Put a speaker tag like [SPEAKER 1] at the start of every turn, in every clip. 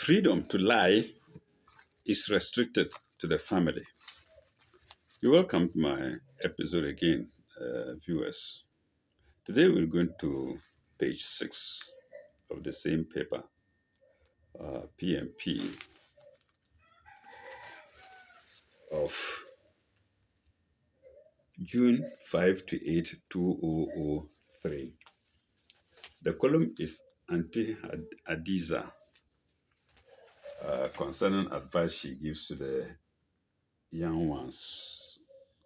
[SPEAKER 1] Freedom to lie is restricted to the family. You're welcome to my episode again, viewers. Today we're going to page 6 of the same paper, PMP of June 5 to 8, 2003. The column is Anti-Hadiza concerning advice she gives to the young ones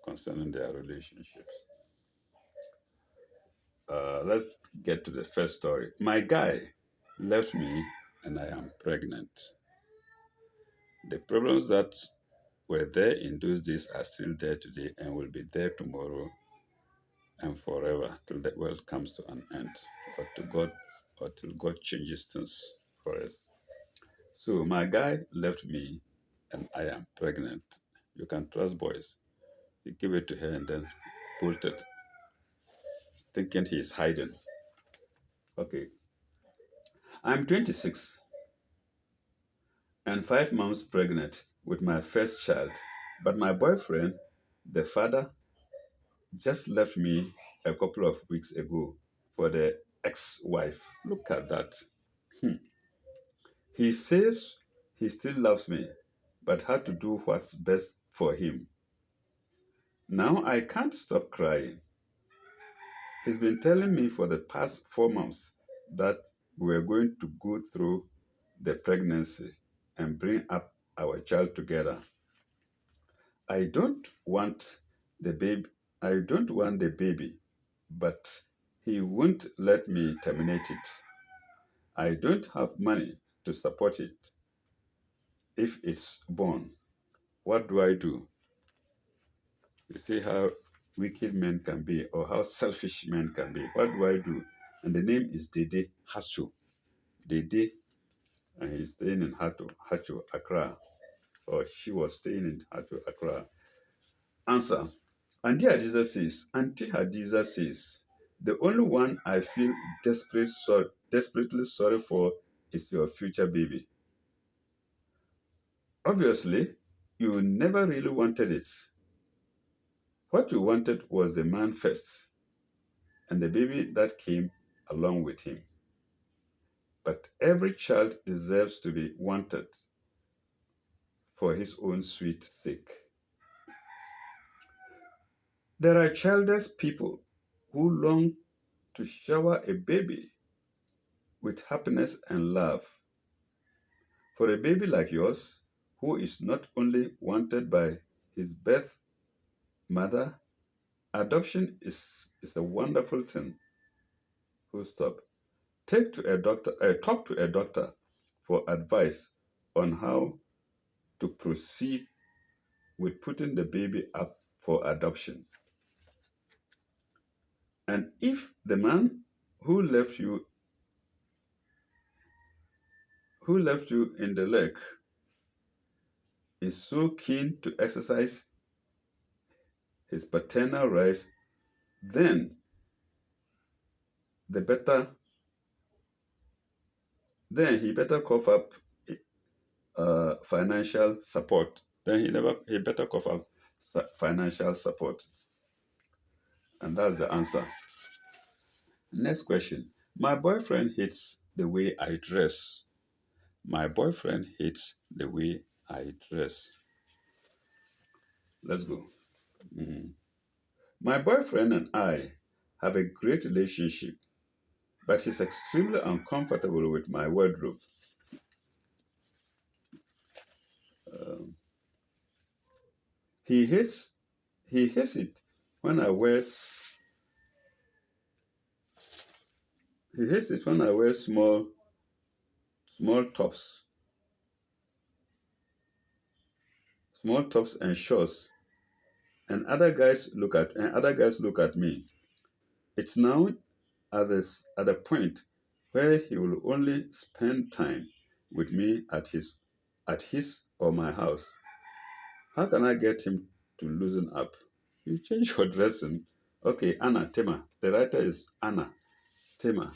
[SPEAKER 1] concerning their relationships. Let's get to the first story. My guy left me and I am pregnant. The problems that were there in those days are still there today and will be there tomorrow and forever till the world comes to an end or till God changes things for us. So my guy left me and I am pregnant. You can trust boys. He gave it to her and then bolted, thinking he's hiding. Okay. I'm 26 and 5 months pregnant with my first child, but my boyfriend, the father, just left me a couple of weeks ago for the ex-wife. Look at that. He says he still loves me, but had to do what's best for him. Now I can't stop crying. He's been telling me for the past 4 months that we're going to go through the pregnancy and bring up our child together. I don't want the baby. I don't want the baby, but he won't let me terminate it. I don't have money to support it if it's born. What do I do? You see how wicked men can be or how selfish men can be. What do I do? And the name is Dede Hacho. Dede, and he's staying in Hacho, Accra. Or she was staying in Hacho, Accra. Answer. Auntie Hadiza says, the only one I feel desperately sorry for is your future baby. Obviously, you never really wanted it. What you wanted was the man first, and the baby that came along with him. But every child deserves to be wanted for his own sweet sake. There are childless people who long to shower a baby with happiness and love. For a baby like yours, who is not only wanted by his birth mother, adoption is a wonderful thing. Full stop. Talk to a doctor for advice on how to proceed with putting the baby up for adoption. And if the man who left you in the lake is so keen to exercise his paternal rights, then he better cough up financial support. He better cough up financial support. And that's the answer. Next question. My boyfriend hates the way I dress. My boyfriend hates the way I dress. Let's go. My boyfriend and I have a great relationship, but he's extremely uncomfortable with my wardrobe. He hates it when I wear small tops and shorts, and other guys look at me. It's now at the point where he will only spend time with me at his or my house. How can I get him to loosen up? You change your dressing. Okay, Anna Tema. The writer is Anna Tema.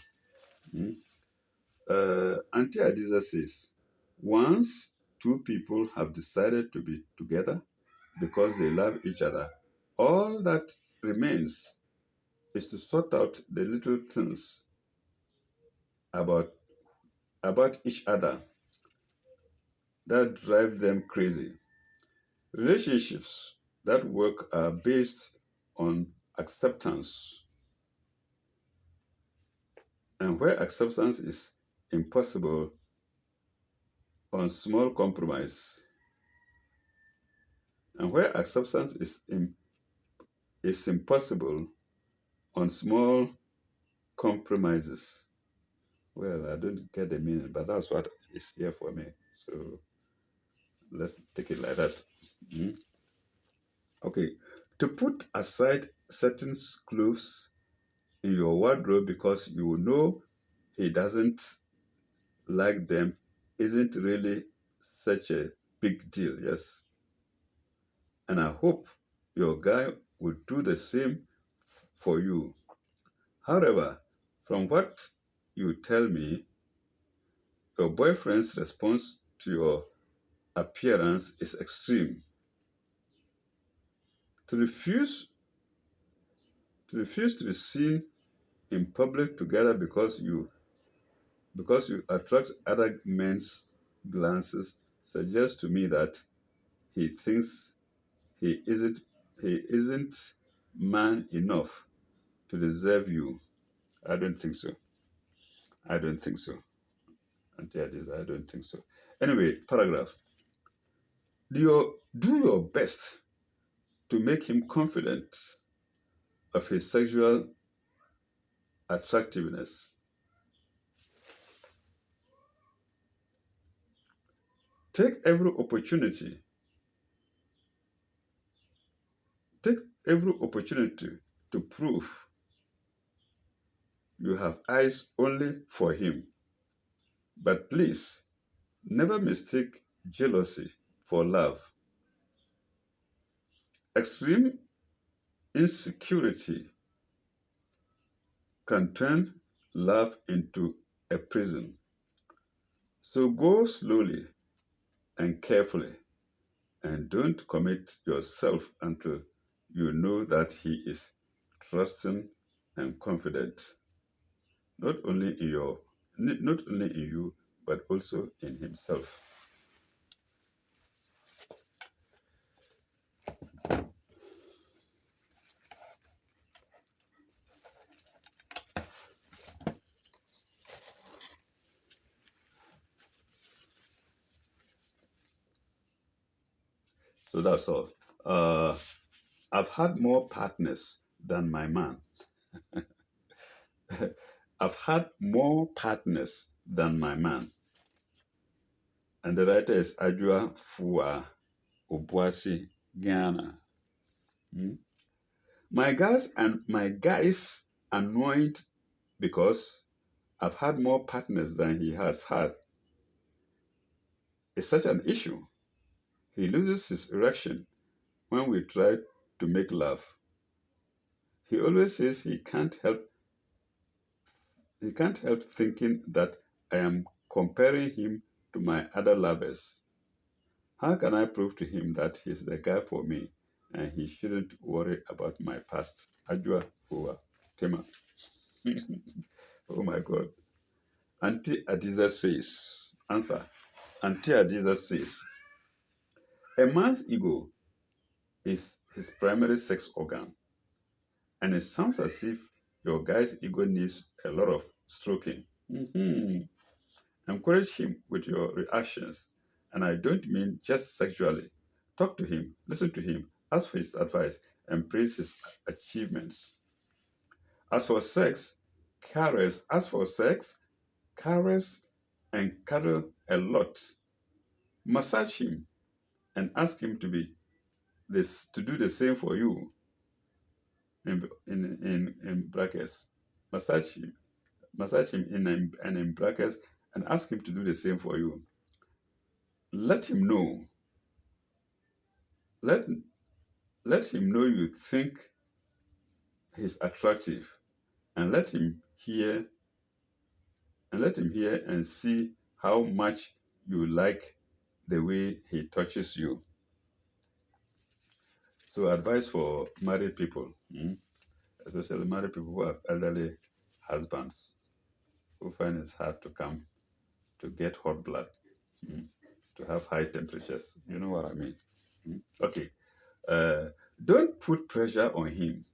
[SPEAKER 1] Auntie Adiza says, Once two people have decided to be together because they love each other, all that remains is to sort out the little things about each other that drive them crazy. Relationships that work are based on acceptance, and where acceptance is impossible, on small compromise, and where acceptance is impossible, on small compromises. Well, I don't get the meaning, but that's what is here for me. So let's take it like that. Mm. Okay, to put aside certain clothes in your wardrobe because you know he doesn't like them isn't really such a big deal, yes. And I hope your guy will do the same for you. However, from what you tell me, your boyfriend's response to your appearance is extreme. To refuse to be seen in public together because you attract other men's glances suggests to me that he thinks he isn't he isn't man enough to deserve you. I don't think so. I don't think so. Until this, I don't think so. Anyway, paragraph. Do your best to make him confident of his sexual attractiveness. Take every opportunity. Take every opportunity to prove you have eyes only for him. But please, never mistake jealousy for love. Extreme insecurity can turn love into a prison. So go slowly and carefully and don't commit yourself until you know that he is trusting and confident, not only in your not only in you but also in himself. So that's all. Uh, I've had more partners than my man. I've had more partners than my man. And the writer is Adwa Fua Obuasi, Ghana. Hmm? My guys annoyed because I've had more partners than he has had. It's such an issue. He loses his erection when we try to make love. He always says he can't help thinking that I am comparing him to my other lovers. How can I prove to him that he's the guy for me and he shouldn't worry about my past? Ajua Hua Tema. Oh my God. Auntie Adiza says, answer. Auntie Adiza says, a man's ego is his primary sex organ, and it sounds as if your guy's ego needs a lot of stroking. Mhm. Encourage him with your reactions, and I don't mean just sexually. Talk to him, listen to him, ask for his advice, and praise his achievements. As for sex, caress and cuddle a lot. Massage him and ask him to do the same for you in brackets. Massage him, massage him in brackets and ask him to do the same for you. Let him know. Let let him know you think he's attractive, and let him hear and see how much you like the way he touches you. So, advice for married people, especially married people who have elderly husbands who find it hard to come to get hot blood, mm, to have high temperatures. You know what I mean? Okay. Uh, don't put pressure on him.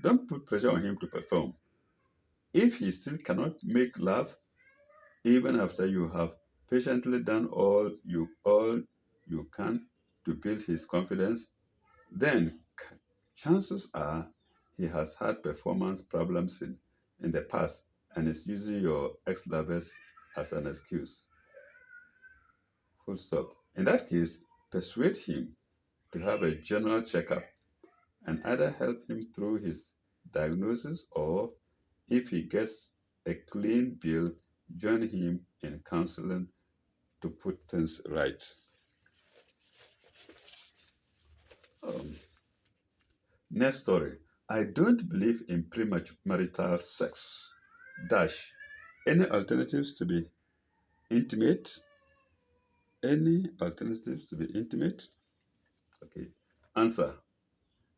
[SPEAKER 1] Don't put pressure on him to perform. If he still cannot make love, even after you have patiently done all you can to build his confidence, then chances are he has had performance problems in the past and is using your ex lovers as an excuse. Full stop. In that case, persuade him to have a general checkup and either help him through his diagnosis or, if he gets a clean bill, join him in counseling to put things right. Um, Next story. I don't believe in premarital sex. Dash. Any alternatives to be intimate? Any alternatives to be intimate? Okay. Answer.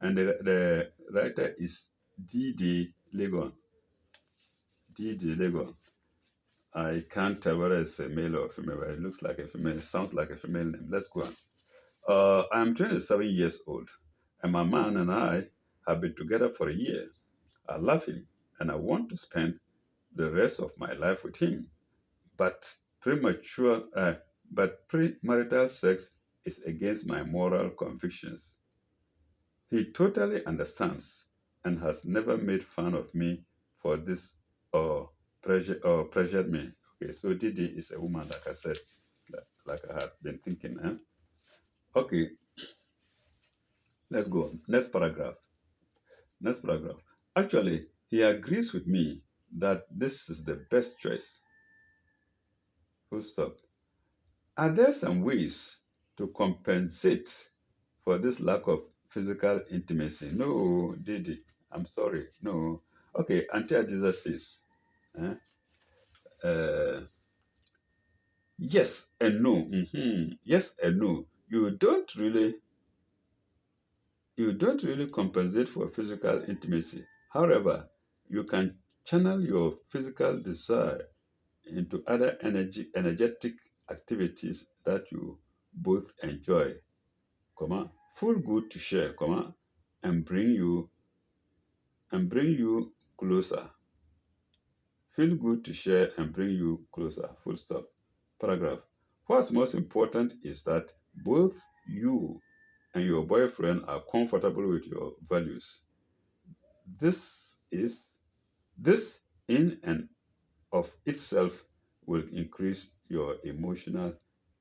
[SPEAKER 1] And the writer is D.D. Legon. D.D. Legon. I can't tell whether it's a male or a female, but it looks like a female. It sounds like a female name. Let's go on. I'm 27 years old, and my man and I have been together for a year. I love him, and I want to spend the rest of my life with him. But but premarital sex is against my moral convictions. He totally understands and has never made fun of me for this or pressured me. Okay, so Didi is a woman, like I said, like I had been thinking. Okay, let's go on. Next paragraph. Next paragraph. Actually, he agrees with me that this is the best choice. Full stop. Are there some ways to compensate for this lack of physical intimacy? No, Didi. I'm sorry. No. Okay, Auntie Adiza says, eh, uh, yes and no. Yes and no. You don't really compensate for physical intimacy. However, you can channel your physical desire into other energetic activities that you both enjoy, feel good to share, and bring you closer. Feel good to share and bring you closer. Full stop. Paragraph. What's most important is that both you and your boyfriend are comfortable with your values. This is this in and of itself will increase your emotional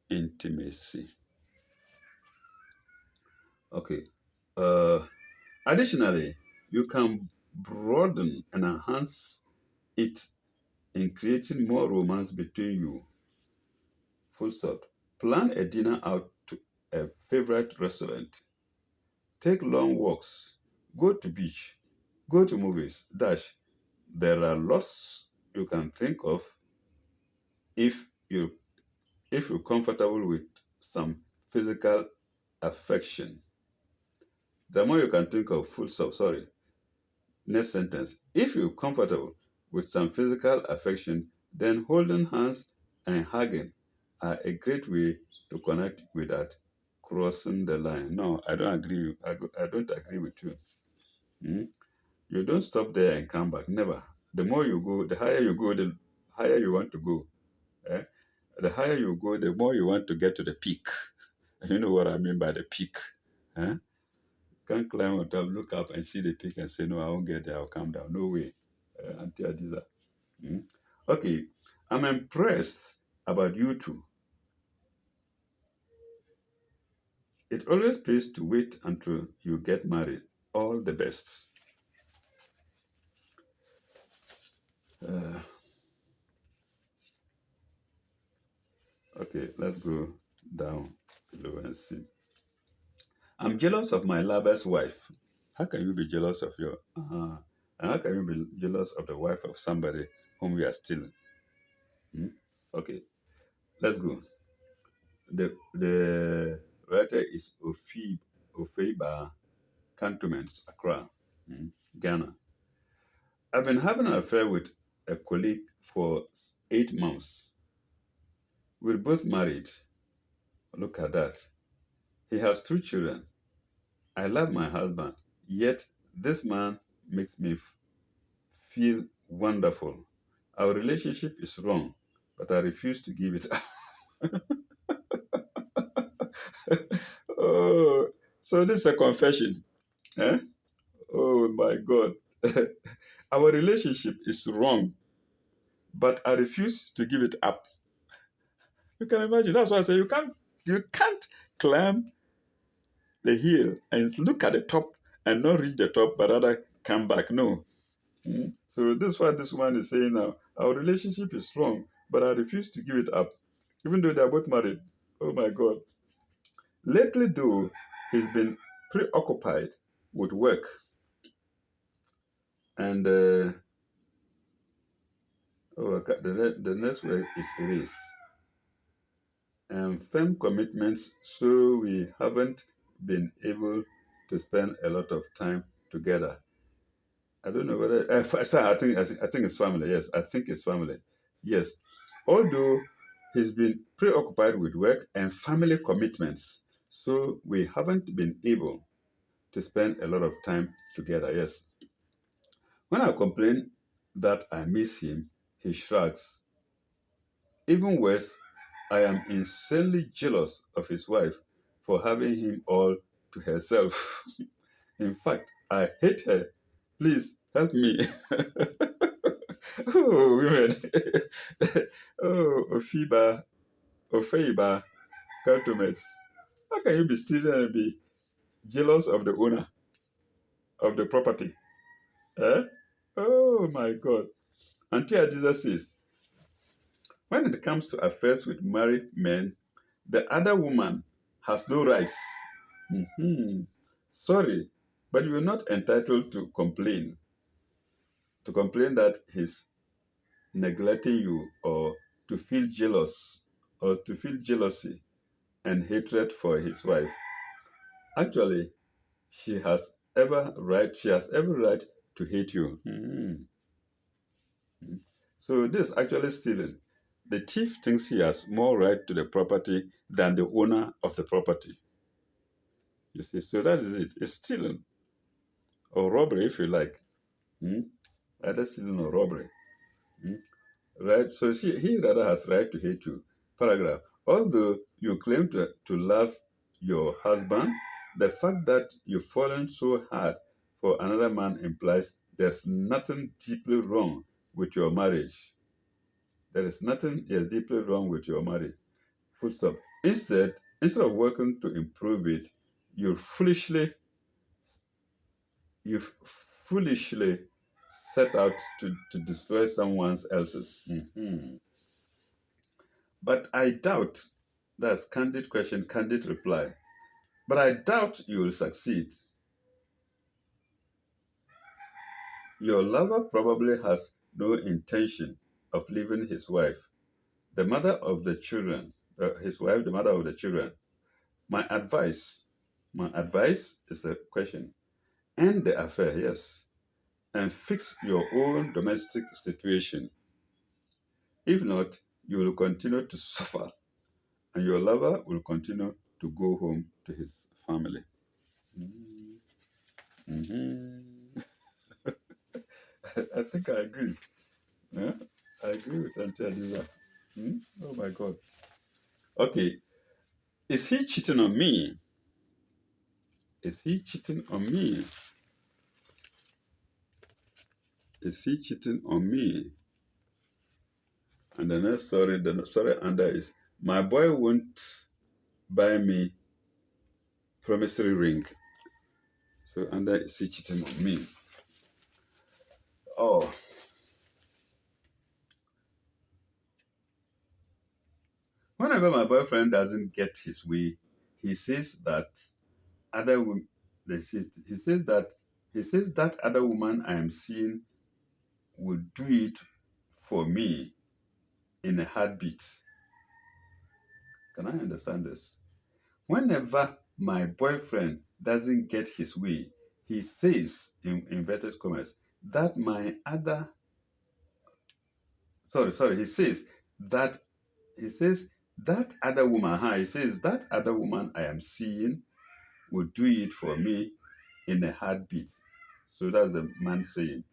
[SPEAKER 1] intimacy. Okay. Uh, Additionally, you can broaden and enhance it in creating more romance between you. Full stop. Plan a dinner out to a favorite restaurant. Take long walks. Go to beach. Go to movies. Dash. There are lots you can think of if you if you're comfortable with some physical affection. The more you can think of, full stop, sorry. Next sentence. If you're comfortable with some physical affection, then holding hands and hugging are a great way to connect without crossing the line. No, I don't agree. I don't agree with you. Hmm? You don't stop there and come back. Never. The more you go, the higher you go, the higher you want to go. Eh? The higher you go, the more you want to get to the peak. You know what I mean by the peak. Eh? Can't climb on top, look up and see the peak and say, no, I won't get there, I'll come down. No way. Auntie Adiza. Mm. Okay, I'm impressed about you two. It always pays to wait until you get married. All the best. Uh, okay, let's go down below and see. I'm jealous of my lover's wife. How can you be jealous of your? And how can you be jealous of the wife of somebody whom you are stealing? Hmm? Okay, Let's go. The writer is Ofeiba Cantonment, Accra, Ghana. I've been having an affair with a colleague for 8 months. We're both married. Look at that. He has 2 children. I love my husband, yet this man makes me feel wonderful. Our relationship is wrong, but I refuse to give it up. Oh, so this is a confession. Eh? Oh my God. Our relationship is wrong, but I refuse to give it up. You can imagine. That's why I say you can't climb the hill and look at the top and not reach the top, but rather come back. No. So this is what this woman is saying now. Our relationship is strong, but I refuse to give it up, even though they are both married. Oh my God. Lately, though, he's been preoccupied with work, and the next word is erase and firm commitments. So we haven't been able to spend a lot of time together. I don't know whether I think it's family. Yes, I think it's family. Yes, although he's been preoccupied with work and family commitments, so we haven't been able to spend a lot of time together. Yes, when I complain that I miss him, he shrugs. Even worse, I am insanely jealous of his wife for having him all to herself. In fact, I hate her. Please help me. Oh, women. Oh, Ofeiba, Cantonments. How can you be stealing and be jealous of the owner of the property? Eh? Oh my God. Auntie Adiza says, when it comes to affairs with married men, the other woman has no rights. Mhm. Sorry, but you're not entitled to complain that he's neglecting you, or to feel jealous, or to feel jealousy and hatred for his wife. Actually, she has every right to hate you. So this is actually stealing. The thief thinks he has more right to the property than the owner of the property. You see, so that is it. It's stealing or robbery, if you like. Hmm? Either stealing or robbery. Hmm? Right? So he rather has right to hate you. Paragraph. Although you claim to love your husband, the fact that you've fallen so hard for another man implies there's nothing deeply wrong with your marriage. There is nothing deeply wrong with your marriage. Full stop. Instead of working to improve it, you foolishly you foolishly set out to destroy someone else's. But I doubt, that's candid question, candid reply. But I doubt you will succeed. Your lover probably has no intention of leaving his wife, the mother of the children, his wife, the mother of the children. My advice is a question. End the affair, yes, and fix your own domestic situation. If not, you will continue to suffer, and your lover will continue to go home to his family. Mhm. I think I agree. Yeah? I agree with Auntie Adiza. Oh my God. Okay. Is he cheating on me? Is he cheating on me? Is he cheating on me? And the story under is, my boy won't buy me promissory ring. So under, is he cheating on me? Oh, whenever my boyfriend doesn't get his way, he says that other women. He says that other woman I am seeing would do it for me in a heartbeat. Can I understand this? Whenever my boyfriend doesn't get his way, he says, in inverted commas, that my other, sorry, that, he says, that other woman, he says, that other woman I am seeing will do it for me in a heartbeat. So that's the man saying.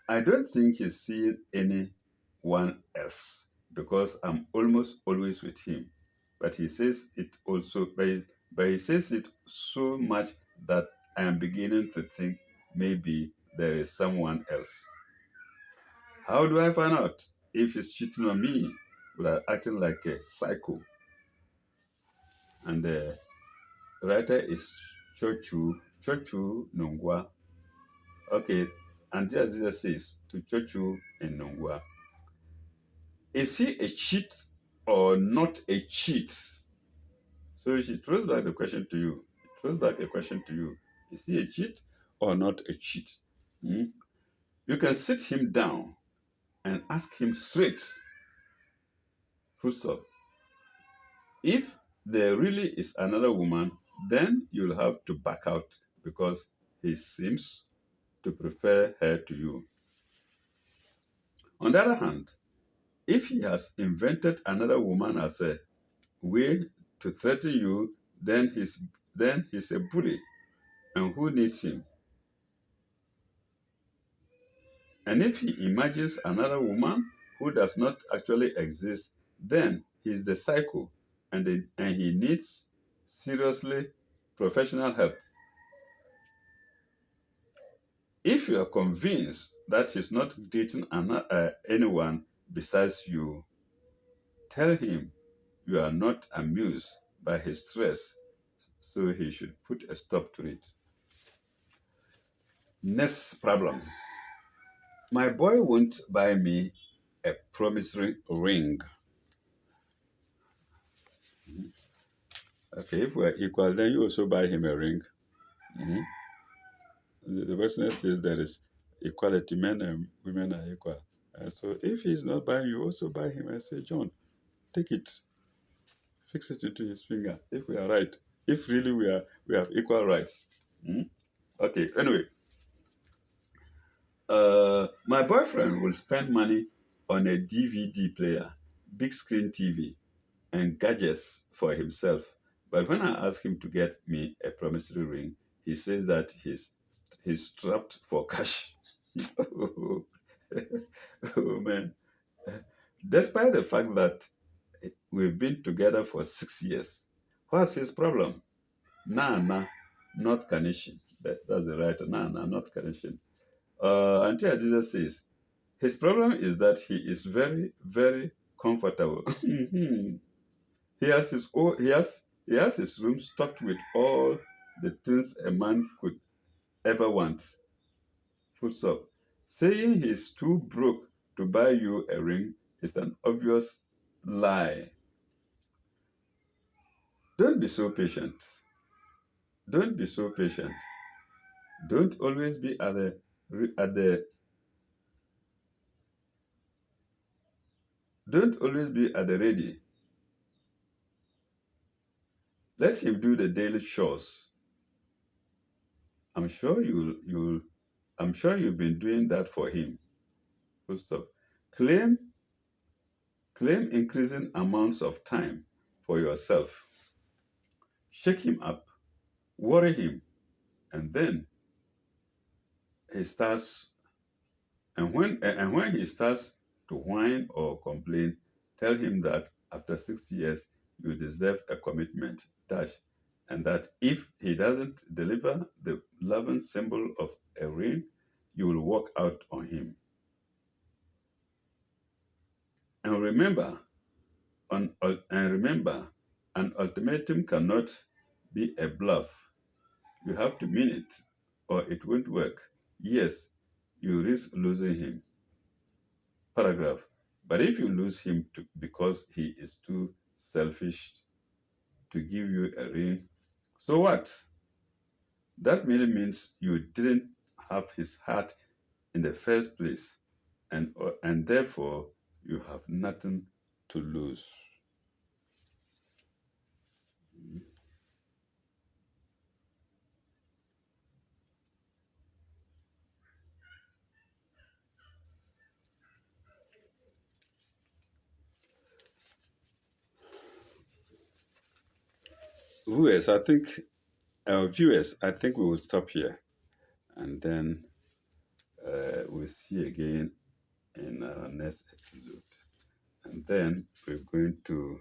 [SPEAKER 1] I don't think he's seeing anyone else because I'm almost always with him. But he says it also, but he says it so much that I am beginning to think maybe there is someone else. How do I find out if he's cheating on me without acting like a psycho? And the writer is Chochu Nungwa. Okay, and just Jesus says to Chochu in Nungwa, is he a cheat or not a cheat? So she throws back the question to you. It throws back a question to you. Is he a cheat or not a cheat? Hmm? You can sit him down and ask him straight, full stop. If there really is another woman, then you'll have to back out because he seems to prefer her to you. On the other hand, if he has invented another woman as a way to threaten you, then he's a bully. And who needs him? And if he imagines another woman who does not actually exist, then he's the psycho and he needs seriously professional help. If you are convinced that he's not dating anyone besides you, tell him you are not amused by his stress, so he should put a stop to it. Next problem. My boy won't buy me a promissory ring. Okay, if we're equal, then you also buy him a ring. Mhm. The Western says there is equality, men and women are equal. And so if he's not buying, you also buy him and say, John, take it, fix it into his finger. If we are right, if really we have equal rights. Mhm. Okay, anyway, my boyfriend will spend money on a DVD player, big screen TV, and gadgets for himself. But when I ask him to get me a promissory ring, he says that he's strapped for cash. Oh, oh, man. Despite the fact that we've been together for 6 years, what's his problem? Nah, nah, not Kanishin. That's the writer. Nah, nah, not Kanishin. Until Jesus says, his problem is that he is very, very comfortable. He has his room stocked with all the things a man could ever want. Full stop. Saying he's too broke to buy you a ring is an obvious lie. Don't be so patient. Don't be so patient. Don't always be at the don't always be at the ready. Let him do the daily chores. I'm sure you've been doing that for him. Full stop. Claim Claim increasing amounts of time for yourself. Shake him up, worry him, and then he starts and when he starts to whine or complain, tell him that after 6 years you deserve a commitment dash, and that if he doesn't deliver the loving symbol of a ring, you will walk out on him. And remember, an ultimatum cannot be a bluff. You have to mean it, or it won't work. Yes, you risk losing him. Paragraph. But if you lose him because he is too selfish to give you a ring, so what? That merely means you didn't have his heart in the first place, and therefore you have nothing to lose. viewers, I think we will stop here, and then we'll see you again in our next episode. And then we're going to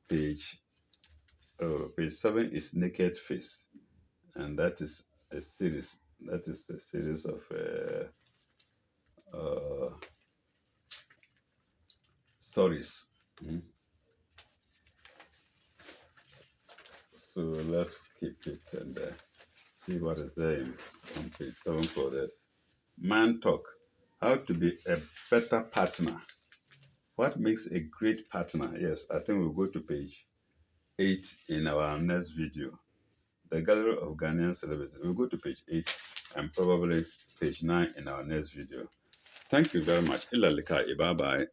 [SPEAKER 1] page page 7 is naked face, and that is a series. That is a series of stories. Mm. So let's keep it and see what is there on page 7 for this. Man talk. How to be a better partner. What makes a great partner? Yes, I think we'll go to page 8 in our next video. The Gallery of Ghanaian Celebrities. We'll go to page 8 and probably page 9 in our next video. Thank you very much. Ila likai. Bye bye.